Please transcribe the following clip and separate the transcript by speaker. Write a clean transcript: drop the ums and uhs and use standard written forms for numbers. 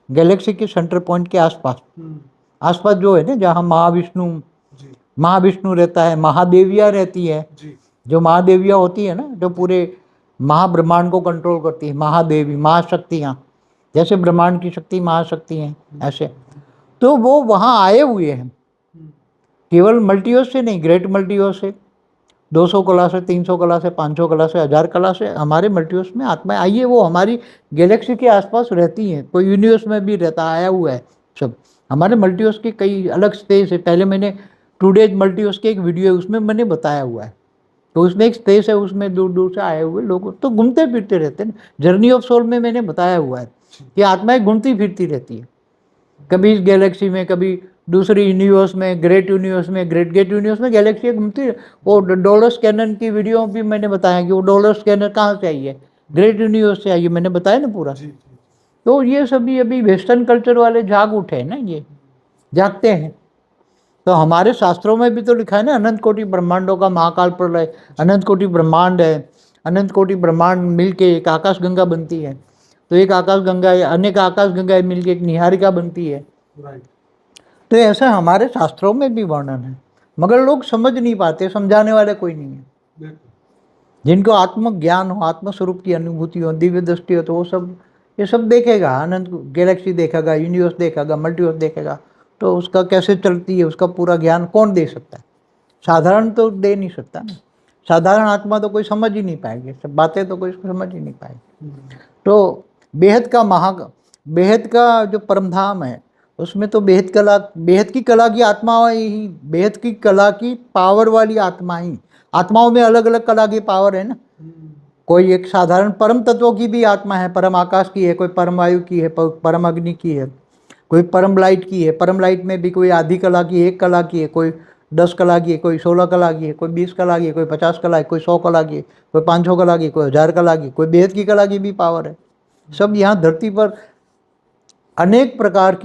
Speaker 1: Galaxy के centre point के आसपास, आसपास जो है ना, जहाँ महाविष्णु रहता है, महादेवियाँ रहती है। जो महादेवियाँ होती है ना, जो पूरे महाब्रह्मांड को कंट्रोल करती है, महादेवी, महाशक्तियाँ, जैसे ब्रह्मांड की शक्ति महाशक्ति हैं, ऐसे। तो वो वहाँ आए हुए हैं, केवल मल्टीवर्स से नहीं, ग्रेट मल्टीवर्स से, 200 कला से, 300 कला से, 500 कला से, 1000 कला से हमारे मल्टीवर्स में आत्माएं आई है। वो हमारी गैलेक्सी के आसपास रहती हैं, कोई यूनिवर्स में भी रहता आया हुआ है सब। हमारे मल्टीवर्स के कई अलग स्पेस है। पहले मैंने 2 डेज मल्टीवर्स की एक वीडियो है, उसमें मैंने बताया हुआ है। तो उसमें एक स्पेस है, उसमें दूर दूर से आए हुए लोग तो घूमते फिरते रहते हैं। जर्नी ऑफ सोल में मैंने बताया हुआ है कि आत्माएं घूमती फिरती रहती है, कभी इस गैलेक्सी में, कभी दूसरी यूनिवर्स में, ग्रेट यूनिवर्स में, गेट यूनिवर्स में गैलेक्सी घूमती। वो डॉलर स्कैनर की वीडियो भी मैंने बताया कि वो डॉलर स्कैनर कहाँ से आई है, ग्रेट यूनिवर्स से आई है, मैंने बताया ना पूरा। तो ये सभी अभी वेस्टर्न कल्चर वाले जाग उठे हैं ना, ये जागते हैं। तो हमारे शास्त्रों में भी तो लिखा है ना, अनंत कोटि ब्रह्मांडों का महाकाल प्रलय, अनंत कोटि ब्रह्मांड है, अनंत कोटि ब्रह्मांड मिलके एक आकाश गंगा बनती है। तो एक आकाश गंगा, अनेक आकाश गंगाएं मिलके एक निहारिका बनती है। तो ऐसा हमारे शास्त्रों में भी वर्णन है, मगर लोग समझ नहीं पाते, समझाने वाले कोई नहीं है। जिनको आत्मज्ञान हो, आत्मस्वरूप की अनुभूति हो, दिव्य दृष्टि हो, तो वो सब ये सब देखेगा, अनंत गैलेक्सी देखेगा, यूनिवर्स देखेगा, मल्टीवर्स देखेगा। तो उसका कैसे चलती है, उसका पूरा ज्ञान कौन दे सकता है? साधारण तो दे नहीं सकता ना, साधारण आत्मा तो कोई समझ ही नहीं पाएगी, सब बातें तो कोई समझ ही नहीं पाएगी। तो बेहद का जो परमधाम है, उसमें तो बेहद की कला की आत्मा ही, बेहद की कला की पावर वाली आत्मा ही, आत्माओं में अलग अलग कला की पावर है ना। कोई एक साधारण परम तत्वों की भी आत्मा है, परम आकाश की है, कोई परम वायु की है, परम अग्नि की है, कोई परम लाइट की है। परम लाइट में भी कोई आधी कला की, 1 कला की है, कोई 10 कला की है, कोई 16 कला की है, कोई 20 कला की है, कोई 50 कला है, कोई 100 कला की है, कोई 500 कला की, कोई 1000 कला की, कोई बेहद की कला की भी पावर है। सब यहाँ धरती पर अनेक प्रकार की